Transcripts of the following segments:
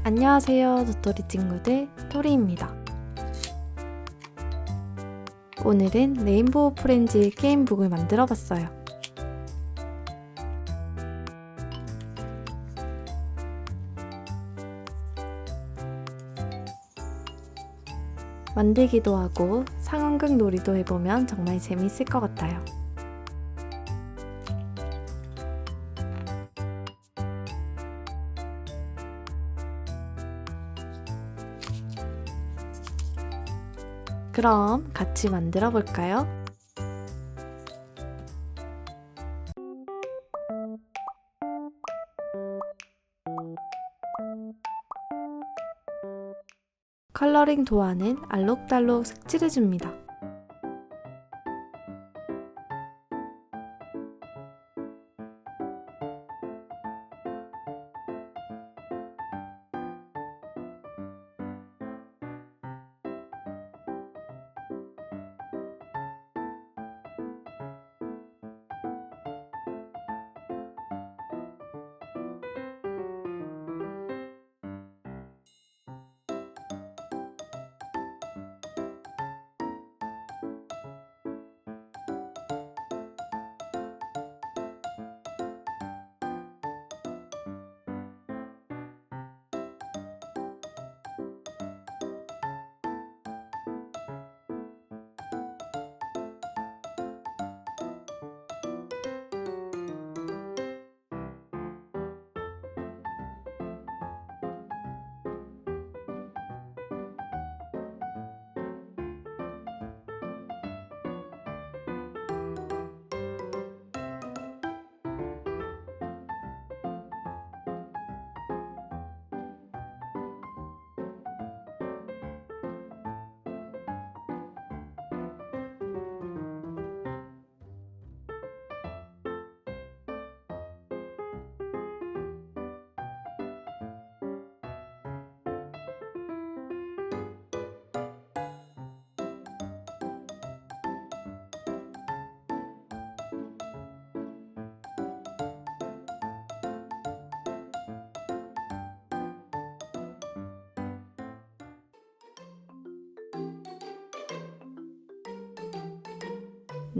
안녕하세요, 도토리 친구들, 토리입니다. 오늘은 레인보우 프렌즈 게임북을 만들어 봤어요. 만들기도 하고 상황극 놀이도 해보면 정말 재미있을 것 같아요. 그럼 같이 만들어 볼까요? 컬러링 도안은 알록달록 색칠해줍니다.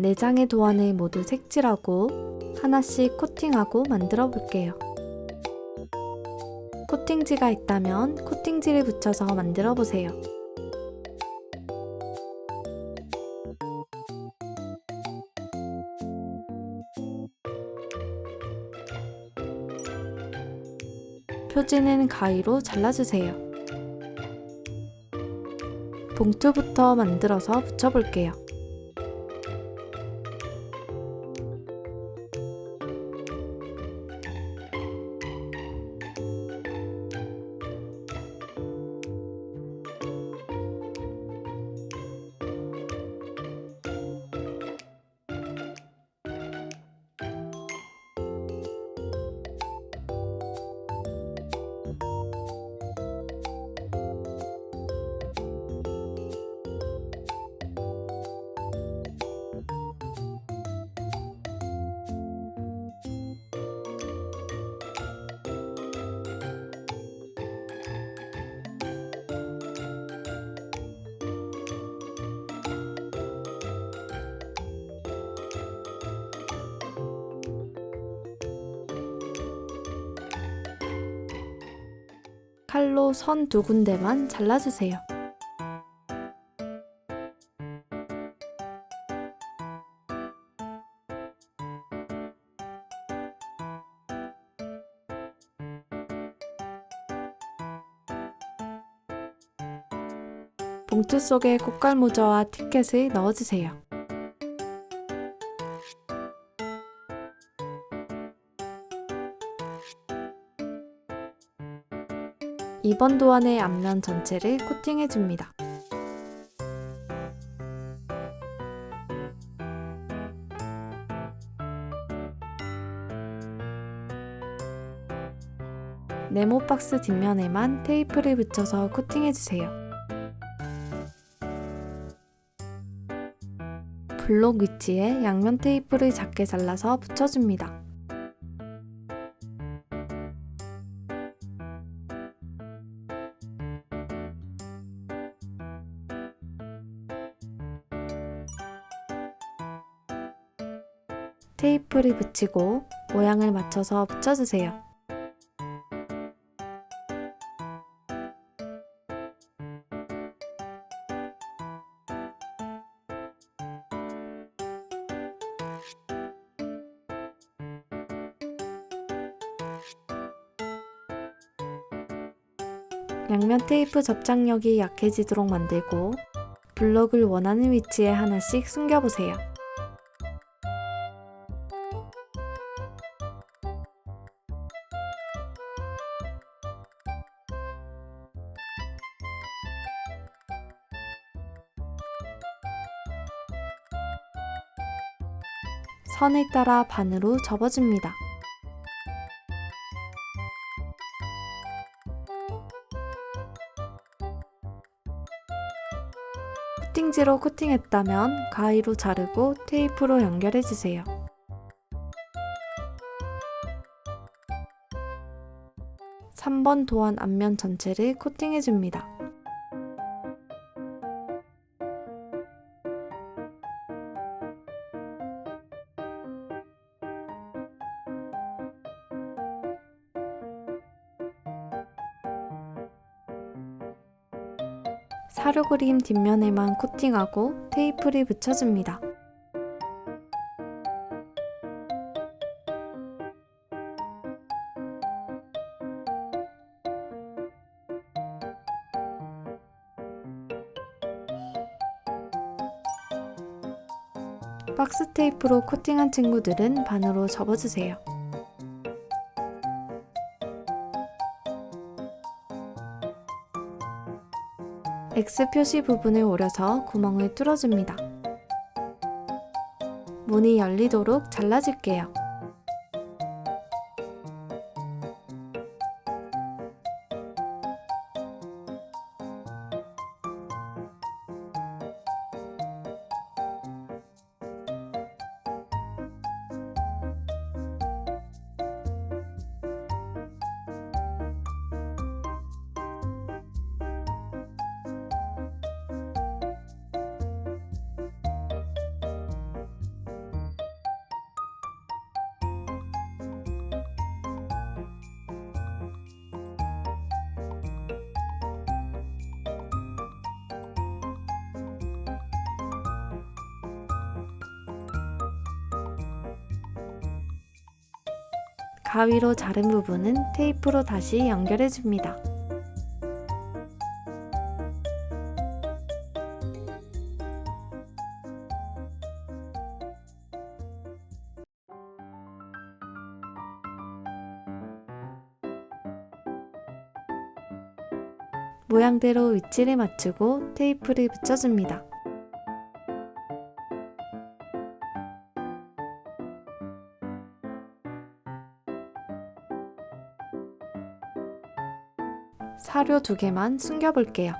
네 장의 도안을 모두 색칠하고 하나씩 코팅하고 만들어 볼게요. 코팅지가 있다면 코팅지를 붙여서 만들어 보세요. 표지는 가위로 잘라주세요. 봉투부터 만들어서 붙여볼게요. 칼로 선 2군데만 잘라주세요. 봉투 속에 꽃갈모자와 티켓을 넣어주세요. 이번 도안의 앞면 전체를 코팅해줍니다. 네모 박스 뒷면에만 테이프를 붙여서 코팅해주세요. 블록 위치에 양면 테이프를 작게 잘라서 붙여줍니다. 테이프를 붙이고 모양을 맞춰서 붙여주세요. 양면 테이프 접착력이 약해지도록 만들고 블록을 원하는 위치에 하나씩 숨겨보세요. 선을 따라 반으로 접어줍니다. 코팅지로 코팅했다면 가위로 자르고 테이프로 연결해주세요. (3번) 도안 앞면 전체를 코팅해줍니다. 사료 그림 뒷면에만 코팅하고 테이프를 붙여줍니다. 박스 테이프로 코팅한 친구들은 반으로 접어주세요. X 표시 부분을 오려서 구멍을 뚫어줍니다. 문이 열리도록 잘라줄게요. 가위로 자른 부분은 테이프로 다시 연결해줍니다. 모양대로 위치를 맞추고 테이프를 붙여줍니다. 사료 2개만 숨겨볼게요.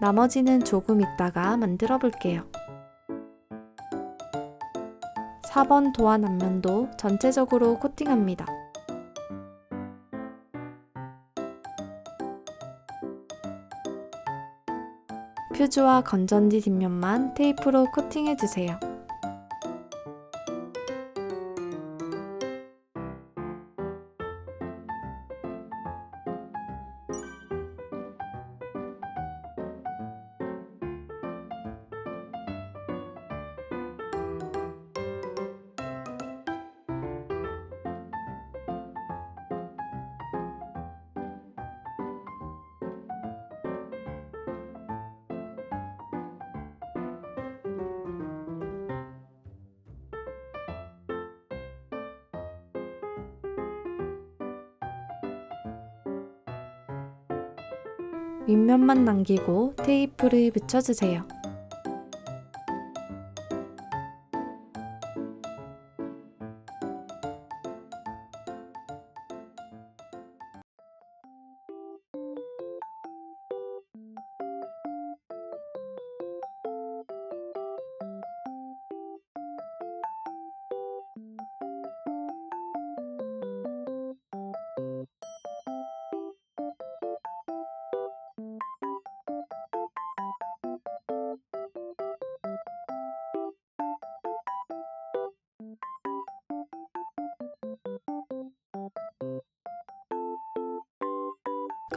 나머지는 조금 있다가 만들어 볼게요. 4번 도안 앞면도 전체적으로 코팅합니다. 퓨즈와 건전지 뒷면만 테이프로 코팅해주세요. 윗면만 남기고 테이프를 붙여주세요.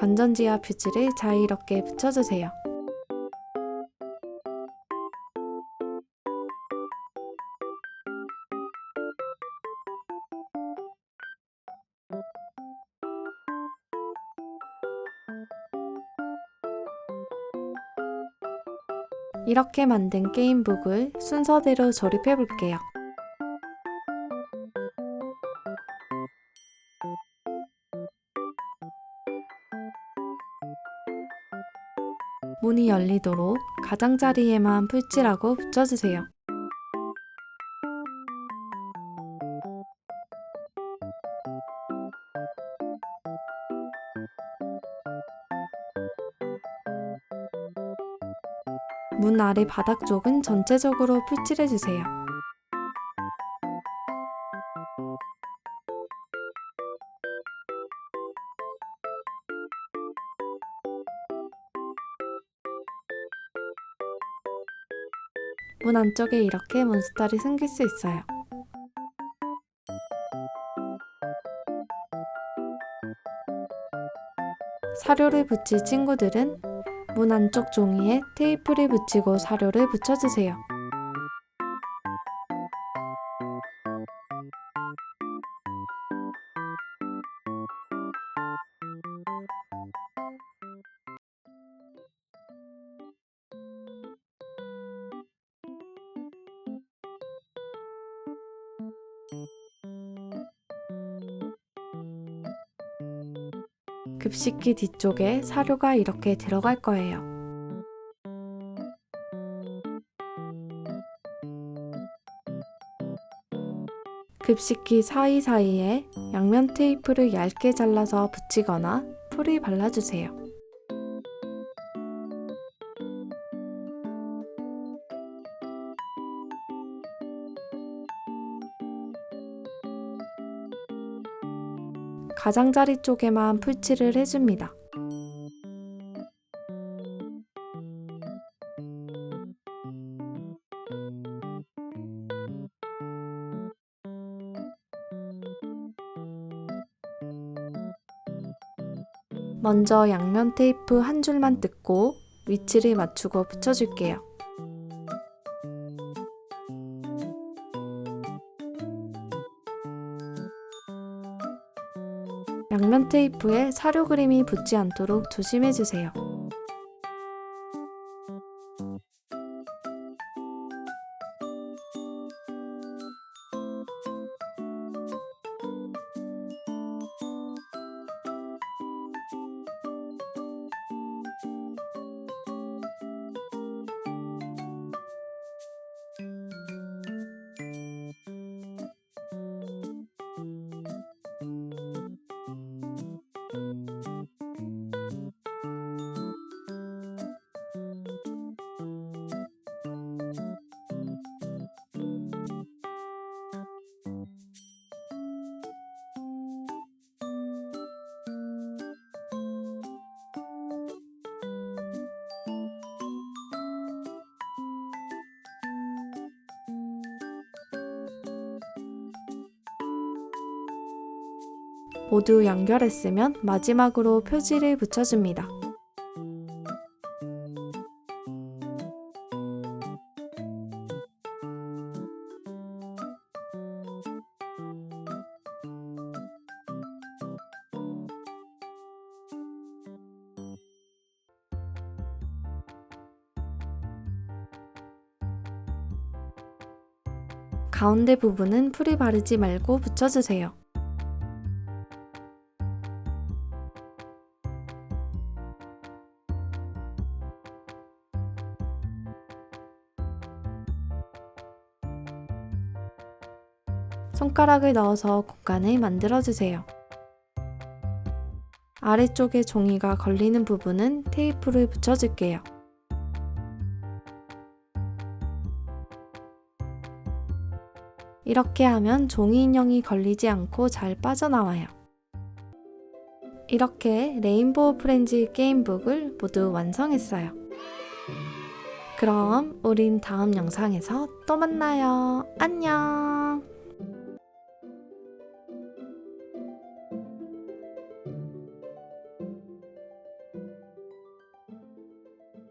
건전지와 퓨즈를 자유롭게 붙여주세요. 이렇게 만든 게임북을 순서대로 조립해 볼게요. 문이 열리도록 가장자리에만 풀칠하고 붙여주세요. 문 아래 바닥 쪽은 전체적으로 풀칠해주세요. 문 안쪽에 이렇게 몬스터를 숨길 수 있어요. 사료를 붙일 친구들은 문 안쪽 종이에 테이프를 붙이고 사료를 붙여주세요. 급식기 뒤쪽에 사료가 이렇게 들어갈 거예요. 급식기 사이사이에 양면 테이프를 얇게 잘라서 붙이거나 풀을 발라주세요. 가장자리 쪽에만 풀칠을 해줍니다. 먼저 양면 테이프 한 줄만 뜯고 위치를 맞추고 붙여줄게요. 양면 테이프에 사료 그림이 붙지 않도록 조심해주세요. 모두 연결했으면 마지막으로 표지를 붙여줍니다. 가운데 부분은 풀이 바르지 말고 붙여주세요. 손가락을 넣어서 공간을 만들어주세요. 아래쪽에 종이가 걸리는 부분은 테이프를 붙여줄게요. 이렇게 하면 종이 인형이 걸리지 않고 잘 빠져나와요. 이렇게 레인보우 프렌즈 게임북을 모두 완성했어요. 그럼 우린 다음 영상에서 또 만나요. 안녕!